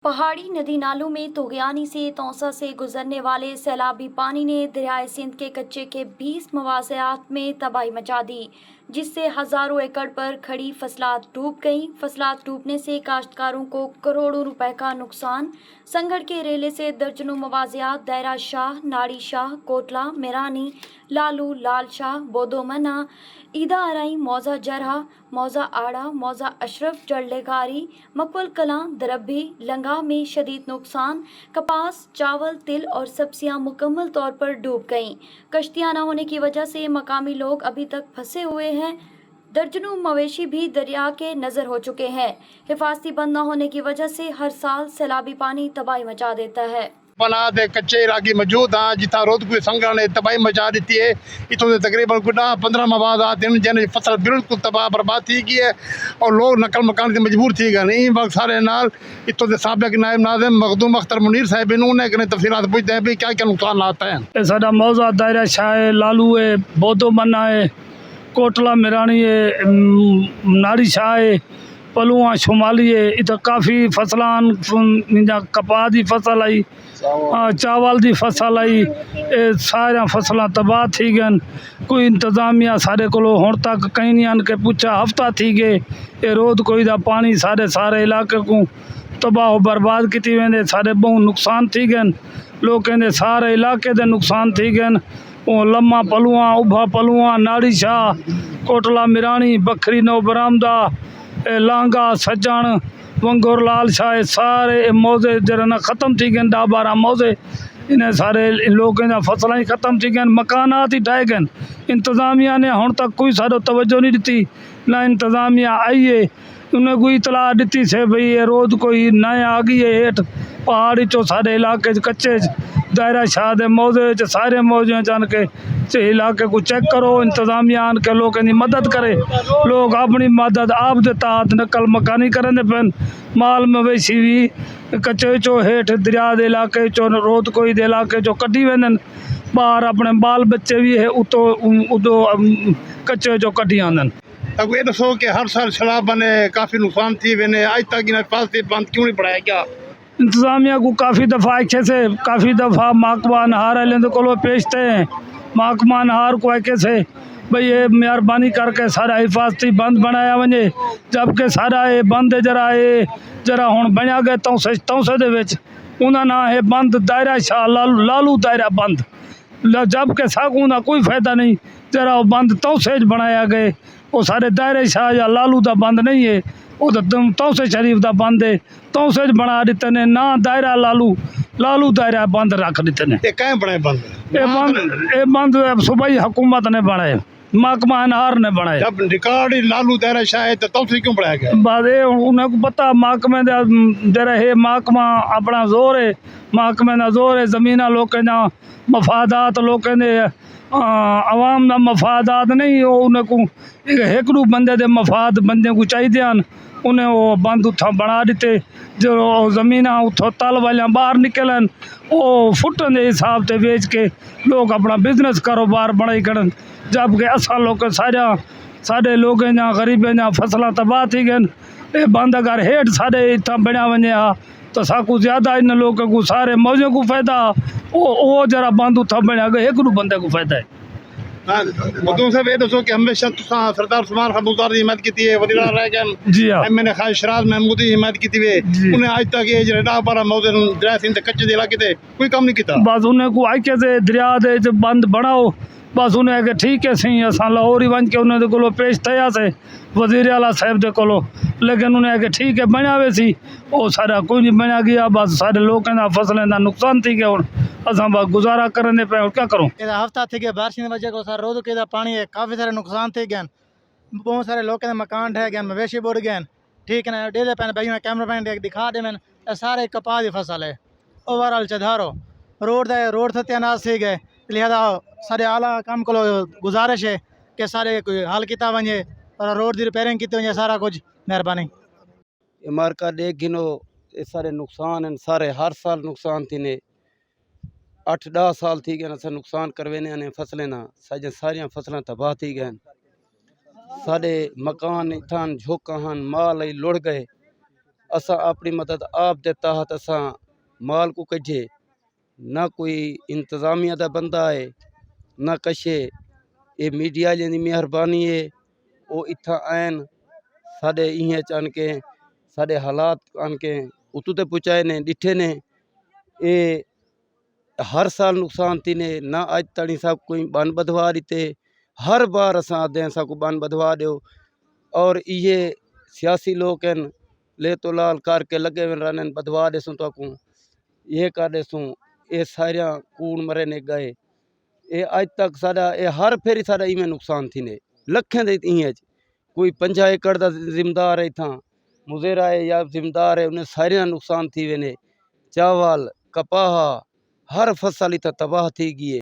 पहाड़ी नदी नालों में तोगयानी से तौसा से गुजरने वाले सैलाबी पानी ने दरियाए सिंध के कच्चे के 20 मवासियात में तबाही मचा दी, जिससे हजारों एकड़ पर खड़ी फसलात डूब गईं। फसलात डूबने से काश्तकारों को करोड़ों रुपए का नुकसान। संगड़ के रेले से दर्जनों मवासियात दायरा शाह, नाड़ी शाह, कोटला, मिरानी, लालू, लाल शाह, बोदोमना, ईदा आरई, मौजा जरहा, मौजा आड़ा, मौजा अशरफ, जड़लेगारी, मकबल कलां, दरब्भी, लंगा में शदीद नुकसान। कपास, चावल, तिल और सब्जियां मुकम्मल तौर पर डूब गईं। कश्तियां न होने की वजह से मकामी लोग अभी तक फंसे हुए हैं। दर्जनों मवेशी भी दरिया के नजर हो चुके हैं। हिफाजती बंद न होने की वजह से हर साल सैलाबी पानी तबाही मचा देता है। पना दे कच्चे इलाके मौजूद हाँ जितना रोद कोई संगठन ने तबाही मचा दी है। इतों से तकरीबन कुछ 15 मवाद जिन फसल बिल्कुल तबाह बर्बाद थी गई है और लोग नकल मकान से मजबूर थी गए। इन वक्त सारे नाल इतों से साबिक नायब नाज़िम मखदूम अख्तर मुनीर साहब इन्होंने तफसीलात पूछते हैं भी क्या क्या नुकसान आता है। साडा मौजा दायरा शाह है, लालू है, बोदो मन्ना है, कोटला मिरानी है, नाड़ी शाह है, पलुआ शुमाली है। इत काफ़ी फसलान कपाह की फसल आई, चावल की फसल आई, सारिया फसलां तबाह थी गन। कोई इंतजामिया सारे को हुण तक कहीं नहीं आन के पूछा, हफ्ता थी गए ये रोद कोई दा पानी सारे इलाके को तबाह बर्बाद की वेंदे। सारे बहुत नुकसान थी गन, लोग कहते सारे इलाके दे नुकसान थी गन। लम्मा पलुआ, उभा पलुआ, नाड़ी शाह, कोटला मिरानी, बखरी नो बरामदा, लांगा, सज्जण, वंगोर, लाल शाह, सारे मौजे जरा ना ख़त्म थी गए। 10-12 मौजे इन्हें सारे लोगों की फसलें ही ख़त्म थी गए, मकानात ही ढह गए। इंतजामिया ने हुण तक कोई सारो तवज्जो नहीं दी, ना इंतजामिया आई है। उन्हें कोई इतला दी से भाई ये रोज कोई नए आ गई है हेठ पहाड़ी चो सारे इलाके कच्चे दायरा शाह दे मौजे सारे मौजे जान के इलाके को चेक करो। इंतजामिया आन के लोगों की मदद करे, लोग अपनी मदद आप देता नकल मकानी करें पेन। माल मवेशी भी कच्चे चो हेठ दरिया के इलाके चो रोद कोई दे इलाके चो कटी वेंदन, बाहर अपने बाल बच्चे भी है उतो उदो कच्चे चो कटी आंदन। अब ये दसो कि हर साल शराब बने काफ़ी नुकसान थी वेने आज तक इन हिफाजती बंद क्यों नहीं पड़ाया क्या? इंतजामिया को काफ़ी दफ़ा अच्छे से काफ़ी दफ़ा महकमा नहार लेंदे को पेशते हैं। महकमा नहार को आके से भाई ये मेहरबानी करके सारा हिफाजती बंद बनाया वजे, जबकि सारा ये बंद जरा हुण बनिया गया तौसे दे विच उन्हां ना है बंद दायरा शाह लालू दायरा बंद, जबकि सागू का कोई फायदा नहीं। जरा वो बंद तौसे बनाया गए, वो सारे दायरे शाह या लालू का बंद नहीं है, वो तो तौसे शरीफ का बंद है। तौसे बना दिते ने ना दायरा लालू दायरा बंद रख दिते ने। ये बनाए बंद? ये बंद सूबाई हुकूमत ने बनाए, महकमा अनहार ने बनाए। जब रिकॉर्ड ही लालू दायरा शाह है तो तौसे क्यों बनाया गया? बाद उन्हें को पता महकमे जरा है महकमा अपना जोर है, महकमे का जोर है। जमीन लोगों का मफादात लोगों के आवाम का मफादात नहीं, उन्हें को एक बंदे दे मफाद बंदे को चाहिए, उन्हें वो बंद उथा बना दिते। जो जमीन उतो तल वाले बाहर निकलन वो फुटन के हिसाब से बेच के लोग अपना बिजनेस कारोबार बनाई करन, जबकि असा लोग सारे लोग गरीबें फसल तबाह थी गए। ये बंद अगर हेठ सारे इतना बनया वजे तो साकू ज़्यादा इन लोगों को सारे मौजे को फायदा, वो जरा बंद उथा बनया गया एक बंदे को फायदा है। मखदूम साहब ये दसो कि हमेशा सरदार उस्मान खान बुज़दार की हिमायत की है, वज़ीर आला रह गए जी हाँ, मैंने खास शराज महमूद की हिमायत की है, उन्हें आज तक ये 10-12 मौजे दरिया सिंध कच्चे दे इलाके थे कोई काम नहीं किया। बस उन्हें को आके से दरिया दे बंद बनाओ, बस उन्हें आके ठीक है सही अस लाहौर ही वन के उन्होंने को पेश थया से वज़ीर आला साहब के को, लेकिन उन्हें आके ठीक है बनया वे सी वो सारा कोई नहीं बनया गया। बस सारे लोगों का फसलें का नुकसान थी गया, हूँ अस बस गुजारा करने पे क्या करूँ। हफ्ता थी गया बारिश की वजह को सारा रोद के पानी है, काफ़ी सारे नुकसान थे गए, बहुत सारे लोगों के मकान ढह गए, मवेशी बुड़ गए। ठीक है ना, डेले पैन भाई कैमरा पैन दिखा दे मैंने सारे कपाह की फसल है ओवरऑल चधारो रोड सत्यानाश थी गए। लिहाजा सारे आला काम को गुजारिश है कि सारे कोई हल किया वजे और रोड की रिपेयरिंग की वजे सारा कुछ मेहरबानी। मार्का देख गिनो ये सारे नुकसान हैं, सारे हर साल नुकसान थी ने 8-10 साल थी गए अस नुकसान करवेने ने फसलें ना सज सारिया फसलें तबाह थी गए। साढ़े मकान इथान झोंका हन माल लुड़ गए, असां अपनी मदद आप दे तहत असां माल को कढे ना कोई इंतज़ामिया दा बंदा है ना कशे ये मीडिया जी मेहरबानी है वो इत्था आन साढ़े इं चन के साढ़े हालात आन के उतू ते पहुँचाए ने डिठे ने ये हर साल नुकसान थी ने ना अज ताणी सब कोई बन बधवा दीते हर बार असां आदे असां को बन बधवा दो और ये सियासी लोग हैं ले तो लाल करके लगे हुए रहने बधवा देसूँ तो को ये कर देसूँ ये सारिया कूड़ मरे ने गए ये अज तक साडा ये हर फेरी साडा इवें नुकसान थी ने लखें दे इं कोई 50 एकड़ का जिम्मेदार है इतना मुजेरा है या जिम्मेदार है उन्हें सारिया नुकसान थी वे ने चावल कपाह हर फसल इतना तबाह थी गई है।